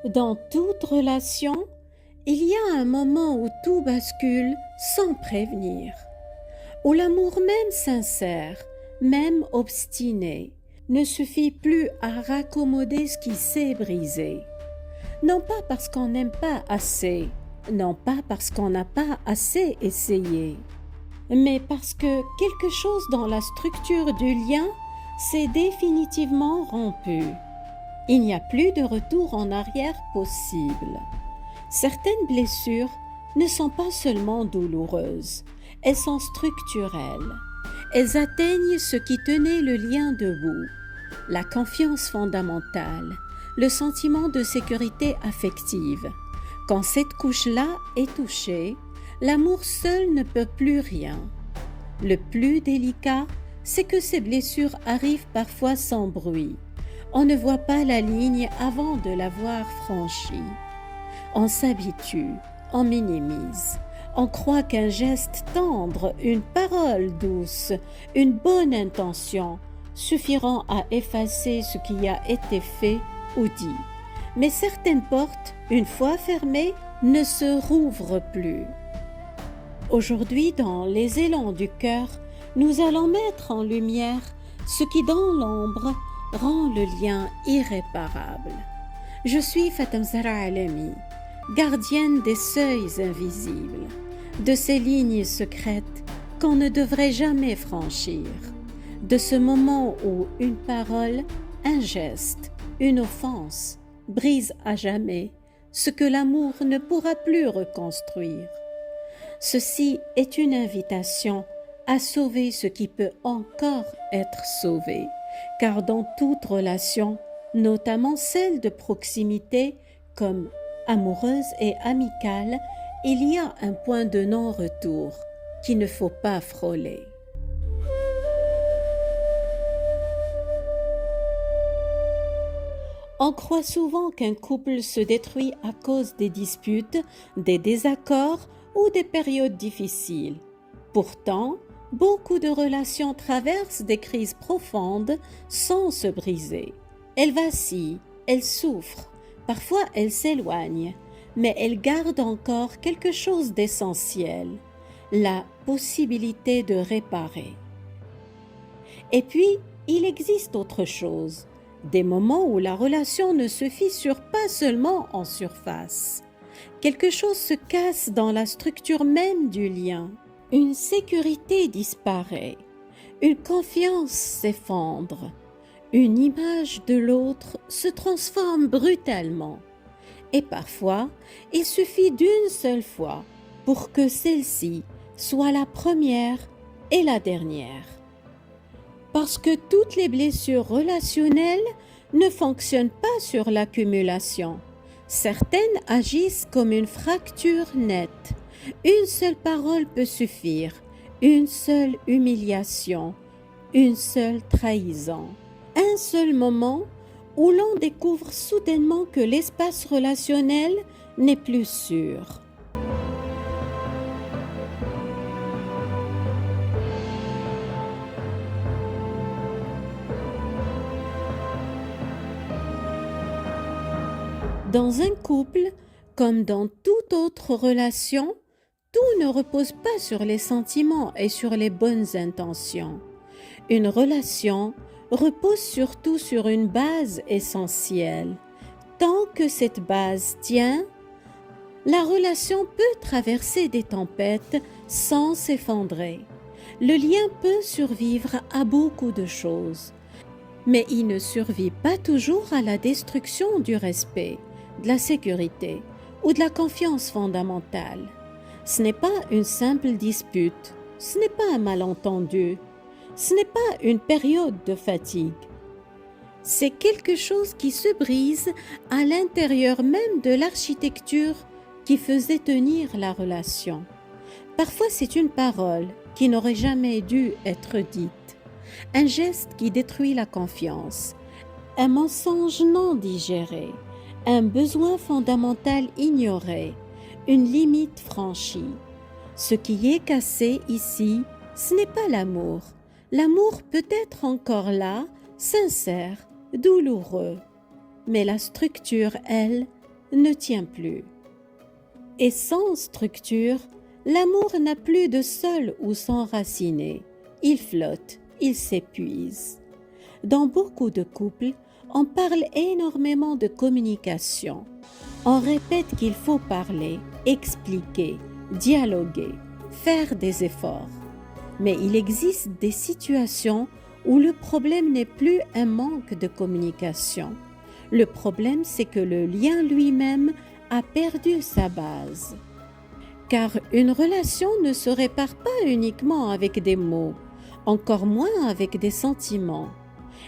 Dans toute relation, il y a un moment où tout bascule sans prévenir, où l'amour même sincère, même obstiné, ne suffit plus à raccommoder ce qui s'est brisé. Non pas parce qu'on n'aime pas assez, non pas parce qu'on n'a pas assez essayé, mais parce que quelque chose dans la structure du lien s'est définitivement rompu. Il n'y a plus de retour en arrière possible. Certaines blessures ne sont pas seulement douloureuses, elles sont structurelles. Elles atteignent ce qui tenait le lien debout, la confiance fondamentale, le sentiment de sécurité affective. Quand cette couche-là est touchée, l'amour seul ne peut plus rien. Le plus délicat, c'est que ces blessures arrivent parfois sans bruit. On ne voit pas la ligne avant de l'avoir franchie. On s'habitue, on minimise. On croit qu'un geste tendre, une parole douce, une bonne intention suffiront à effacer ce qui a été fait ou dit. Mais certaines portes, une fois fermées, ne se rouvrent plus. Aujourd'hui, dans les élans du cœur, nous allons mettre en lumière ce qui, dans l'ombre, rend le lien irréparable. Je suis Fatem Zahra Alami, gardienne des seuils invisibles, de ces lignes secrètes qu'on ne devrait jamais franchir, de ce moment où une parole, un geste, une offense brise à jamais ce que l'amour ne pourra plus reconstruire. Ceci est une invitation à sauver ce qui peut encore être sauvé, car dans toute relation, notamment celle de proximité comme amoureuse et amicale, il y a un point de non-retour qu'il ne faut pas frôler. On croit souvent qu'un couple se détruit à cause des disputes, des désaccords ou des périodes difficiles. Pourtant, beaucoup de relations traversent des crises profondes sans se briser. Elles vacillent, elles souffrent, parfois elles s'éloignent, mais elles gardent encore quelque chose d'essentiel, la possibilité de réparer. Et puis, il existe autre chose, des moments où la relation ne se fissure pas seulement en surface. Quelque chose se casse dans la structure même du lien. Une sécurité disparaît, une confiance s'effondre, une image de l'autre se transforme brutalement. Et parfois, il suffit d'une seule fois pour que celle-ci soit la première et la dernière. Parce que toutes les blessures relationnelles ne fonctionnent pas sur l'accumulation. Certaines agissent comme une fracture nette. Une seule parole peut suffire, une seule humiliation, une seule trahison. Un seul moment où l'on découvre soudainement que l'espace relationnel n'est plus sûr. Dans un couple, comme dans toute autre relation, tout ne repose pas sur les sentiments et sur les bonnes intentions. Une relation repose surtout sur une base essentielle. Tant que cette base tient, la relation peut traverser des tempêtes sans s'effondrer. Le lien peut survivre à beaucoup de choses, mais il ne survit pas toujours à la destruction du respect, de la sécurité ou de la confiance fondamentale. Ce n'est pas une simple dispute, ce n'est pas un malentendu, ce n'est pas une période de fatigue. C'est quelque chose qui se brise à l'intérieur même de l'architecture qui faisait tenir la relation. Parfois, c'est une parole qui n'aurait jamais dû être dite, un geste qui détruit la confiance, un mensonge non digéré, un besoin fondamental ignoré, une limite franchie. Ce qui est cassé ici, ce n'est pas l'amour. L'amour peut être encore là, sincère, douloureux. Mais la structure, elle, ne tient plus. Et sans structure, l'amour n'a plus de sol où s'enraciner. Il flotte, il s'épuise. Dans beaucoup de couples, on parle énormément de communication. On répète qu'il faut parler, expliquer, dialoguer, faire des efforts. Mais il existe des situations où le problème n'est plus un manque de communication. Le problème, c'est que le lien lui-même a perdu sa base. Car une relation ne se répare pas uniquement avec des mots, encore moins avec des sentiments.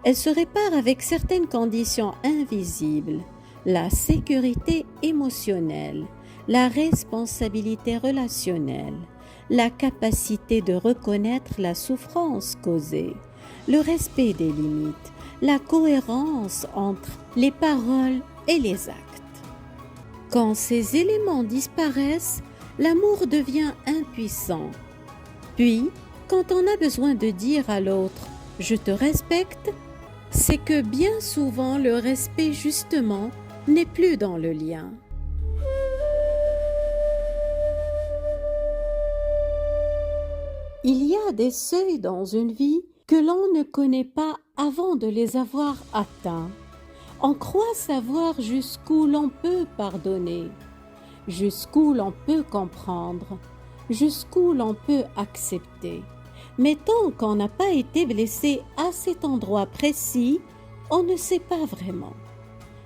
Elle se répare avec certaines conditions invisibles, la sécurité émotionnelle, la responsabilité relationnelle, la capacité de reconnaître la souffrance causée, le respect des limites, la cohérence entre les paroles et les actes. Quand ces éléments disparaissent, l'amour devient impuissant. Puis, quand on a besoin de dire à l'autre « je te respecte », c'est que bien souvent le respect justement n'est plus dans le lien. Il y a des seuils dans une vie que l'on ne connaît pas avant de les avoir atteints. On croit savoir jusqu'où l'on peut pardonner, jusqu'où l'on peut comprendre, jusqu'où l'on peut accepter. Mais tant qu'on n'a pas été blessé à cet endroit précis, on ne sait pas vraiment.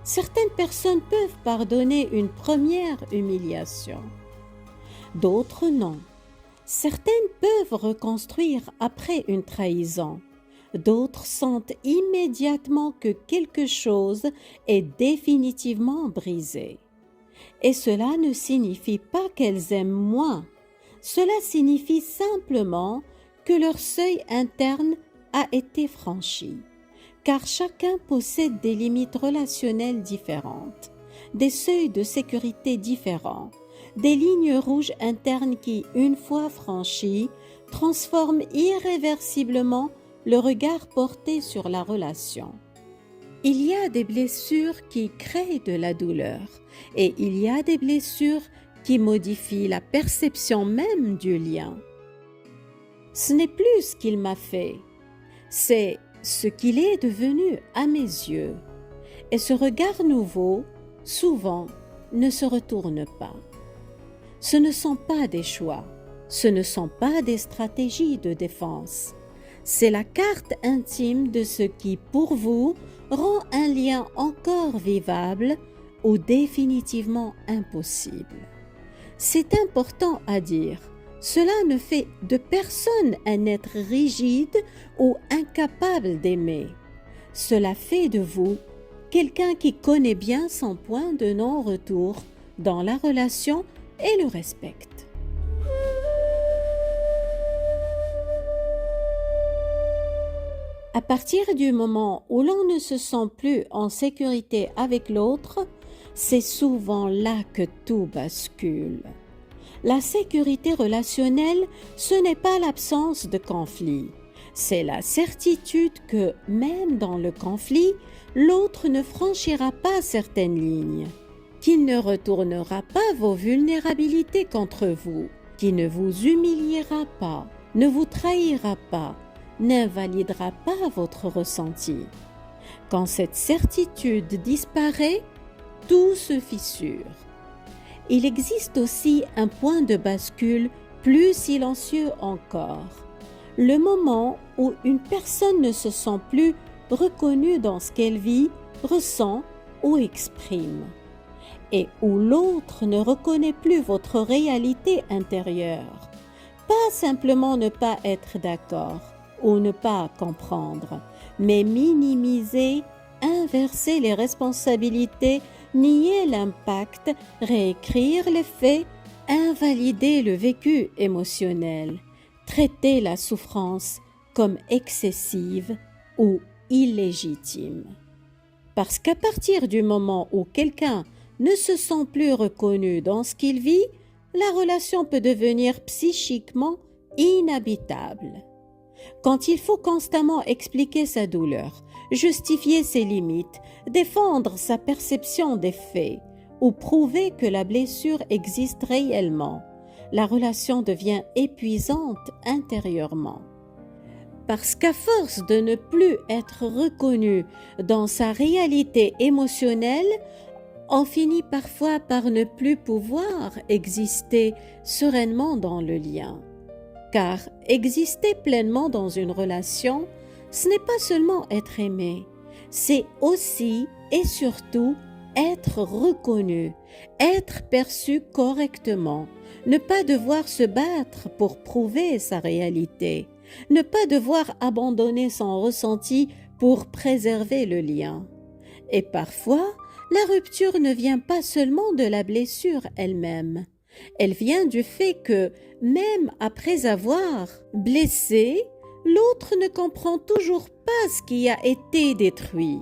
Certaines personnes peuvent pardonner une première humiliation, d'autres non. Certaines peuvent reconstruire après une trahison, d'autres sentent immédiatement que quelque chose est définitivement brisé. Et cela ne signifie pas qu'elles aiment moins, cela signifie simplement que leur seuil interne a été franchi, car chacun possède des limites relationnelles différentes, des seuils de sécurité différents, des lignes rouges internes qui, une fois franchies, transforment irréversiblement le regard porté sur la relation. Il y a des blessures qui créent de la douleur et il y a des blessures qui modifient la perception même du lien. Ce n'est plus ce qu'il m'a fait, c'est ce qu'il est devenu à mes yeux. Et ce regard nouveau, souvent, ne se retourne pas. Ce ne sont pas des choix, ce ne sont pas des stratégies de défense. C'est la carte intime de ce qui, pour vous, rend un lien encore vivable ou définitivement impossible. C'est important à dire. Cela ne fait de personne un être rigide ou incapable d'aimer. Cela fait de vous quelqu'un qui connaît bien son point de non-retour dans la relation et le respecte. À partir du moment où l'on ne se sent plus en sécurité avec l'autre, c'est souvent là que tout bascule. La sécurité relationnelle, ce n'est pas l'absence de conflit. C'est la certitude que, même dans le conflit, l'autre ne franchira pas certaines lignes, qu'il ne retournera pas vos vulnérabilités contre vous, qu'il ne vous humiliera pas, ne vous trahira pas, n'invalidera pas votre ressenti. Quand cette certitude disparaît, tout se fissure. Il existe aussi un point de bascule plus silencieux encore, le moment où une personne ne se sent plus reconnue dans ce qu'elle vit, ressent ou exprime, et où l'autre ne reconnaît plus votre réalité intérieure. Pas simplement ne pas être d'accord ou ne pas comprendre, mais minimiser, inverser les responsabilités, nier l'impact, réécrire les faits, invalider le vécu émotionnel, traiter la souffrance comme excessive ou illégitime. Parce qu'à partir du moment où quelqu'un ne se sent plus reconnu dans ce qu'il vit, la relation peut devenir psychiquement inhabitable. Quand il faut constamment expliquer sa douleur, justifier ses limites, défendre sa perception des faits, ou prouver que la blessure existe réellement. La relation devient épuisante intérieurement. Parce qu'à force de ne plus être reconnu dans sa réalité émotionnelle, on finit parfois par ne plus pouvoir exister sereinement dans le lien. Car exister pleinement dans une relation, ce n'est pas seulement être aimé, c'est aussi et surtout être reconnu, être perçu correctement, ne pas devoir se battre pour prouver sa réalité, ne pas devoir abandonner son ressenti pour préserver le lien. Et parfois, la rupture ne vient pas seulement de la blessure elle-même. Elle vient du fait que, même après avoir blessé, l'autre ne comprend toujours pas ce qui a été détruit.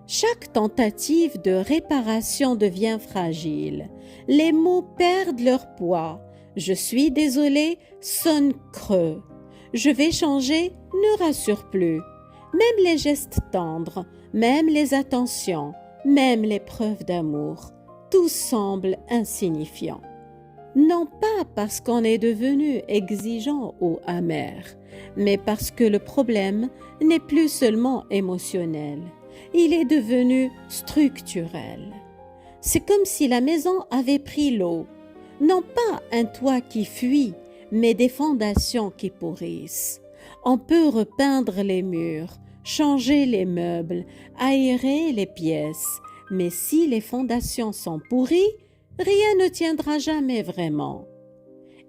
Chaque tentative de réparation devient fragile. Les mots perdent leur poids. Je suis désolé sonne creux. Je vais changer ne rassure plus. Même les gestes tendres, même les attentions, même les preuves d'amour, tout semble insignifiant. Non pas parce qu'on est devenu exigeant ou amer, mais parce que le problème n'est plus seulement émotionnel, il est devenu structurel. C'est comme si la maison avait pris l'eau, non pas un toit qui fuit, mais des fondations qui pourrissent. On peut repeindre les murs, changer les meubles, aérer les pièces, mais si les fondations sont pourries, rien ne tiendra jamais vraiment.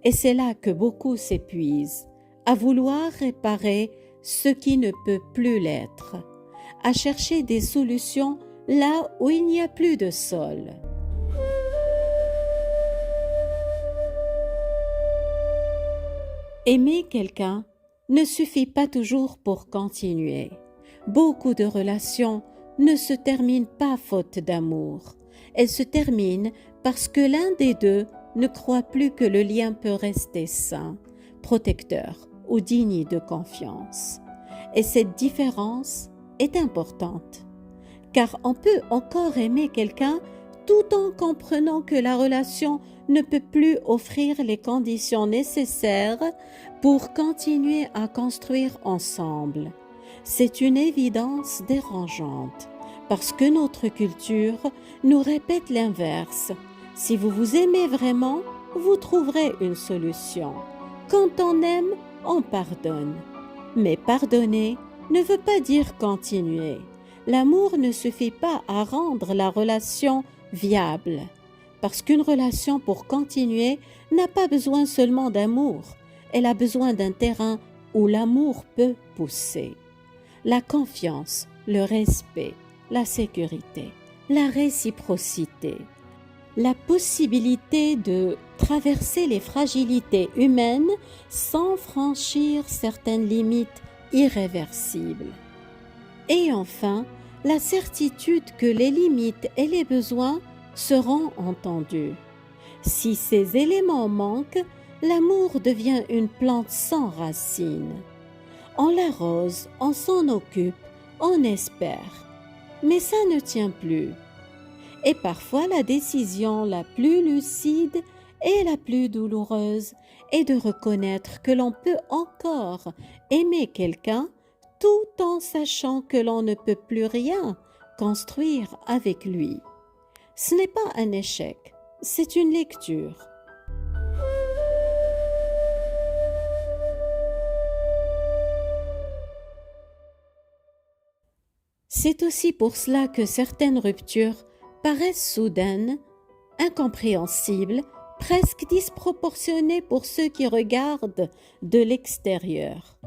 Et c'est là que beaucoup s'épuisent, à vouloir réparer ce qui ne peut plus l'être, à chercher des solutions là où il n'y a plus de sol. Aimer quelqu'un ne suffit pas toujours pour continuer. Beaucoup de relations ne se terminent pas faute d'amour. Elles se terminent parce que l'un des deux ne croit plus que le lien peut rester sain, protecteur ou digne de confiance. Et cette différence est importante, car on peut encore aimer quelqu'un tout en comprenant que la relation ne peut plus offrir les conditions nécessaires pour continuer à construire ensemble. C'est une évidence dérangeante, parce que notre culture nous répète l'inverse. Si vous vous aimez vraiment, vous trouverez une solution. Quand on aime, on pardonne. Mais pardonner ne veut pas dire continuer. L'amour ne suffit pas à rendre la relation viable. Parce qu'une relation pour continuer n'a pas besoin seulement d'amour. Elle a besoin d'un terrain où l'amour peut pousser. La confiance, le respect, la sécurité, la réciprocité, la possibilité de traverser les fragilités humaines sans franchir certaines limites irréversibles. Et enfin, la certitude que les limites et les besoins seront entendus. Si ces éléments manquent, l'amour devient une plante sans racines. On l'arrose, on s'en occupe, on espère, mais ça ne tient plus. Et parfois la décision la plus lucide et la plus douloureuse est de reconnaître que l'on peut encore aimer quelqu'un tout en sachant que l'on ne peut plus rien construire avec lui. Ce n'est pas un échec, c'est une lecture. C'est aussi pour cela que certaines ruptures paraissent soudaines, incompréhensibles, presque disproportionnées pour ceux qui regardent de l'extérieur.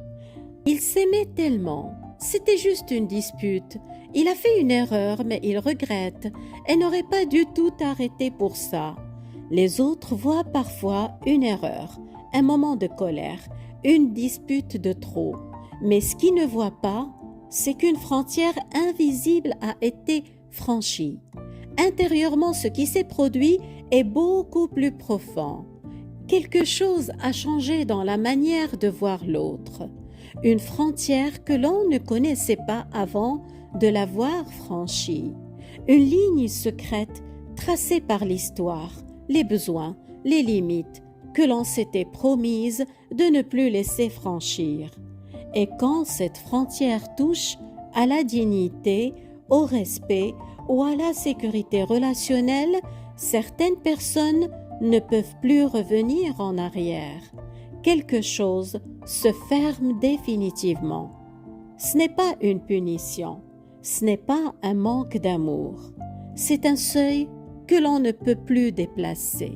Il s'aimait tellement, c'était juste une dispute. Il a fait une erreur, mais il regrette et n'aurait pas du tout arrêté pour ça. Les autres voient parfois une erreur, un moment de colère, une dispute de trop. Mais ce qu'ils ne voient pas, c'est qu'une frontière invisible a été franchie. Intérieurement, ce qui s'est produit est beaucoup plus profond. Quelque chose a changé dans la manière de voir l'autre. Une frontière que l'on ne connaissait pas avant de l'avoir franchie. Une ligne secrète tracées par l'histoire, les besoins, les limites que l'on s'était promise de ne plus laisser franchir. Et quand cette frontière touche à la dignité, au respect ou à la sécurité relationnelle, certaines personnes ne peuvent plus revenir en arrière. Quelque chose se ferme définitivement. Ce n'est pas une punition, ce n'est pas un manque d'amour. C'est un seuil que l'on ne peut plus déplacer.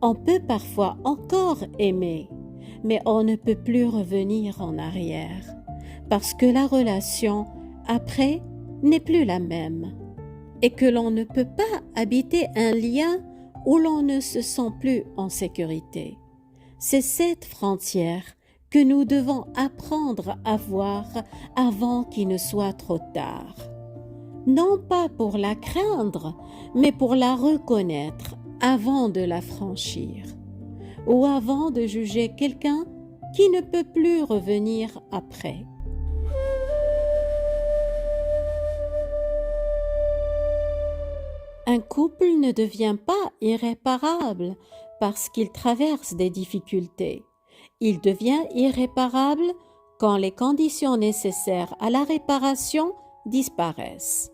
On peut parfois encore aimer, mais on ne peut plus revenir en arrière, parce que la relation, après, n'est plus la même, et que l'on ne peut pas habiter un lien où l'on ne se sent plus en sécurité. C'est cette frontière que nous devons apprendre à voir avant qu'il ne soit trop tard. Non pas pour la craindre, mais pour la reconnaître avant de la franchir, ou avant de juger quelqu'un qui ne peut plus revenir après. Un couple ne devient pas irréparable parce qu'il traverse des difficultés. Il devient irréparable quand les conditions nécessaires à la réparation disparaissent.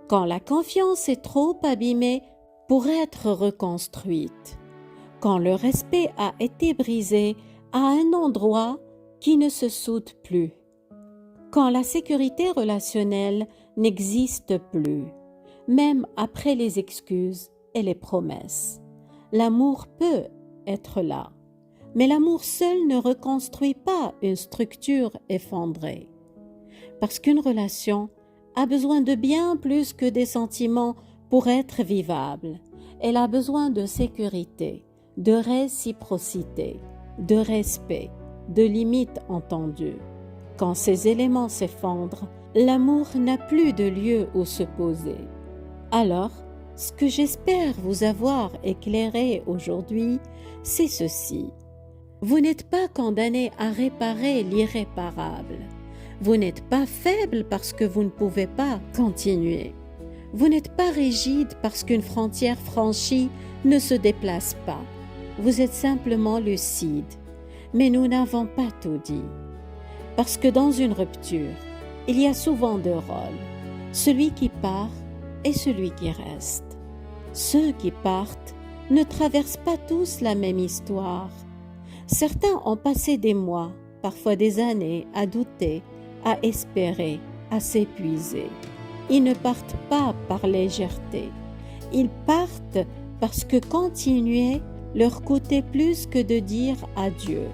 Quand la confiance est trop abîmée pour être reconstruite. Quand le respect a été brisé à un endroit qui ne se soude plus. Quand la sécurité relationnelle n'existe plus, même après les excuses et les promesses. L'amour peut être là, mais l'amour seul ne reconstruit pas une structure effondrée. Parce qu'une relation a besoin de bien plus que des sentiments pour être vivable. Elle a besoin de sécurité, de réciprocité, de respect, de limites entendues. Quand ces éléments s'effondrent, l'amour n'a plus de lieu où se poser. Alors, ce que j'espère vous avoir éclairé aujourd'hui, c'est ceci. Vous n'êtes pas condamné à réparer l'irréparable. Vous n'êtes pas faible parce que vous ne pouvez pas continuer. Vous n'êtes pas rigide parce qu'une frontière franchie ne se déplace pas. Vous êtes simplement lucide. Mais nous n'avons pas tout dit. Parce que dans une rupture, il y a souvent deux rôles. Celui qui part et celui qui reste. Ceux qui partent ne traversent pas tous la même histoire. Certains ont passé des mois, parfois des années, à douter, à espérer, à s'épuiser. Ils ne partent pas par légèreté. Ils partent parce que continuer leur coûtait plus que de dire adieu.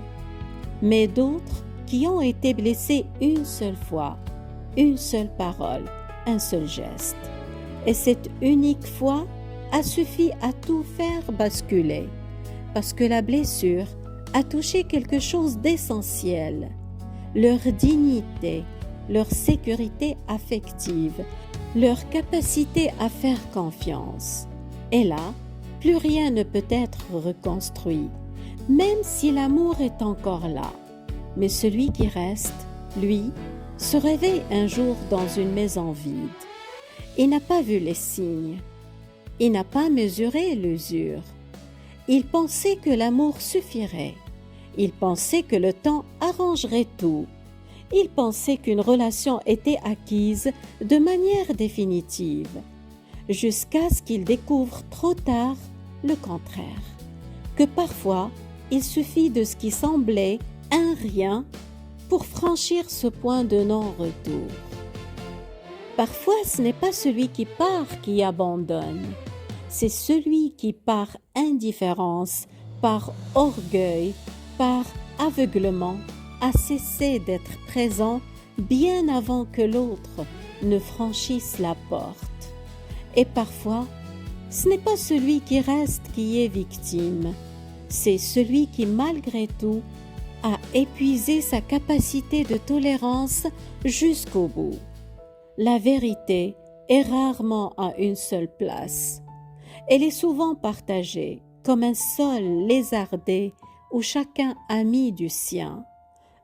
Mais d'autres qui ont été blessés une seule fois, une seule parole, un seul geste. Et cette unique fois a suffi à tout faire basculer, parce que la blessure a touché quelque chose d'essentiel, leur dignité, leur sécurité affective, leur capacité à faire confiance. Et là, plus rien ne peut être reconstruit, même si l'amour est encore là. Mais celui qui reste, lui, se réveille un jour dans une maison vide. Il n'a pas vu les signes. Il n'a pas mesuré l'usure. Il pensait que l'amour suffirait. Il pensait que le temps arrangerait tout. Il pensait qu'une relation était acquise de manière définitive, jusqu'à ce qu'il découvre trop tard le contraire, que parfois il suffit de ce qui semblait un rien pour franchir ce point de non-retour. Parfois, ce n'est pas celui qui part qui abandonne, c'est celui qui par indifférence, par orgueil, par aveuglement, a cessé d'être présent bien avant que l'autre ne franchisse la porte. Et parfois, ce n'est pas celui qui reste qui est victime, c'est celui qui malgré tout a épuisé sa capacité de tolérance jusqu'au bout. La vérité est rarement à une seule place. Elle est souvent partagée comme un sol lézardé où chacun a mis du sien.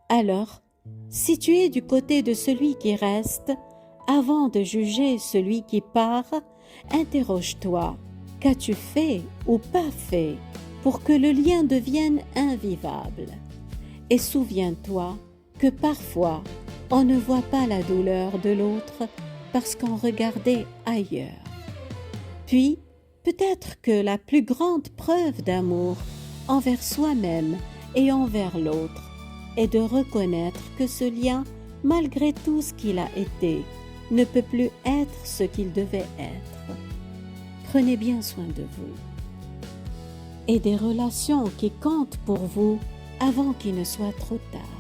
Alors, si tu es du côté de celui qui reste, Avant de juger celui qui part, interroge-toi, qu'as-tu fait ou pas fait pour que le lien devienne invivable? Et souviens-toi que parfois, on ne voit pas la douleur de l'autre parce qu'on regardait ailleurs. Puis, peut-être que la plus grande preuve d'amour envers soi-même et envers l'autre est de reconnaître que ce lien, malgré tout ce qu'il a été, ne peut plus être ce qu'il devait être. Prenez bien soin de vous et des relations qui comptent pour vous avant qu'il ne soit trop tard.